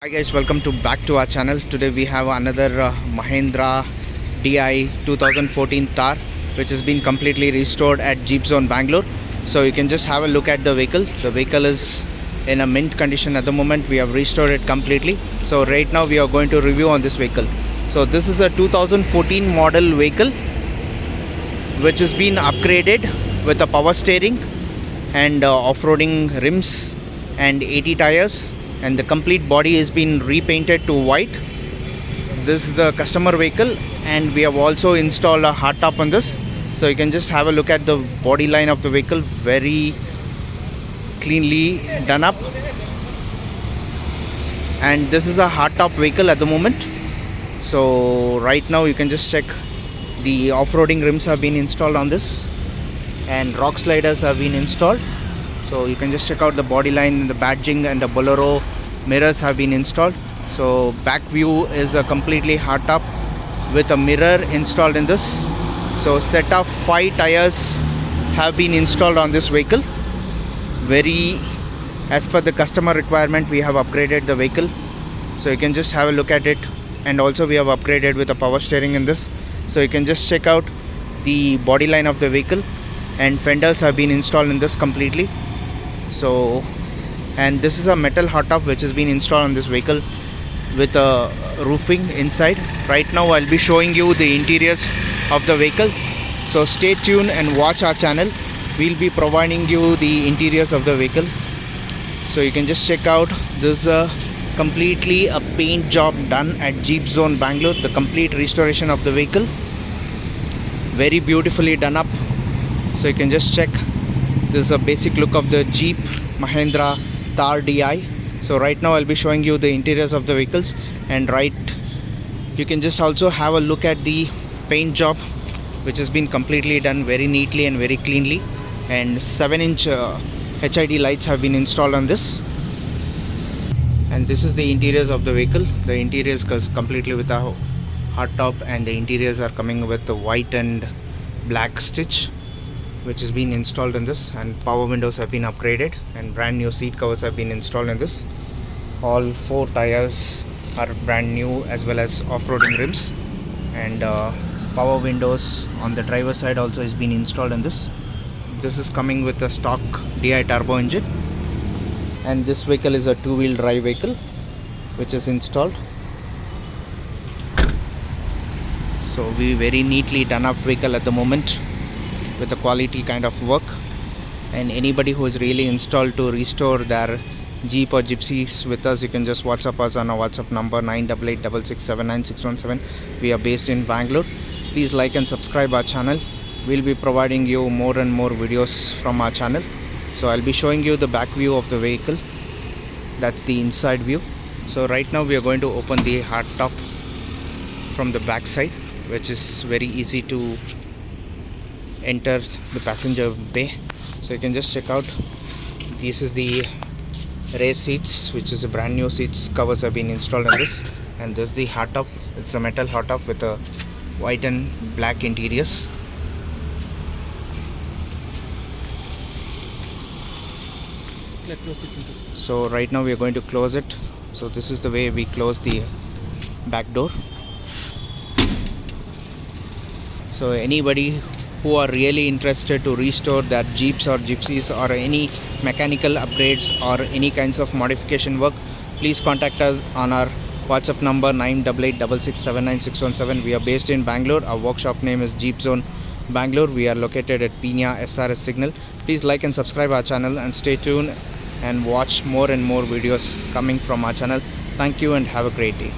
Hi guys, welcome to back to our channel. Today we have another Mahindra DI 2014 Thar, which has been completely restored at JeepZone Bangalore. So you can just have a look at the vehicle. The vehicle is in a mint condition at the moment. We have restored it completely. So right now we are going to review on this vehicle. So this is a 2014 model vehicle which has been upgraded with a power steering and off-roading rims and 80 tires, and the complete body has been repainted to white. This is the customer vehicle, and we have also installed a hardtop on this. So you can just have a look at the body line of the vehicle, very cleanly done up. And this is a hardtop vehicle at the moment. So right now you can just check the off-roading rims have been installed on this, and Rockslidders have been installed. So you can just check out the body line, the badging, and the Bolero mirrors have been installed. So back view is a completely hardtop with a mirror installed in this. So set of 5 tires have been installed on this vehicle. Very as per the customer requirement, we have upgraded the vehicle. So you can just have a look at it, and also we have upgraded with a power steering in this. So you can just check out the body line of the vehicle, and fenders have been installed in this completely. So, and this is a metal hardtop which has been installed on this vehicle with a roofing inside. Right now I'll be showing you the interiors of the vehicle, so stay tuned and watch our channel. We'll be providing you the interiors of the vehicle. So you can just check out this completely a paint job done at JeepZone Bangalore. The complete restoration of the vehicle, very beautifully done up. So you can just check. This is a basic look of the Jeep Mahindra Thar DI. So right now I'll be showing you the interiors of the vehicles, and you can just also have a look at the paint job which has been completely done very neatly and very cleanly, and 7-inch HID lights have been installed on this. And this is the interiors of the vehicle. The interiors is completely with a hardtop, and the interiors are coming with the white and black stitch which has been installed in this, and power windows have been upgraded, and brand new seat covers have been installed in this. All 4 tires are brand new, as well as off-roading rims, and power windows on the driver's side also has been installed in this. This is coming with a stock DI turbo engine, and this vehicle is a 2-wheel drive vehicle which is installed. So we very neatly done up vehicle at the moment with a quality kind of work, and anybody who is really installed to restore their Jeep or Gypsies with us, you can just WhatsApp us on our WhatsApp number 9886679617. We are based in Bangalore. Please like and subscribe our channel. We'll be providing you more and more videos from our channel. So I'll be showing you the back view of the vehicle. That's the inside view. So right now we are going to open the hardtop from the back side, which is very easy to enter the passenger bay. So you can just check out, this is the rear seats, which is a brand new seats covers have been installed in this, and this is the hardtop. It's a metal hardtop with a white and black interiors. So right now we are going to close it. So this is the way we close the back door. So anybody who are really interested to restore their Jeeps or Gypsies, or any mechanical upgrades or any kinds of modification work, please contact us on our WhatsApp number 9886679617. We are based in Bangalore. Our workshop name is JeepZone Bangalore. We are located at Pina SRS Signal. Please like and subscribe our channel, and stay tuned and watch more and more videos coming from our channel. Thank you and have a great day.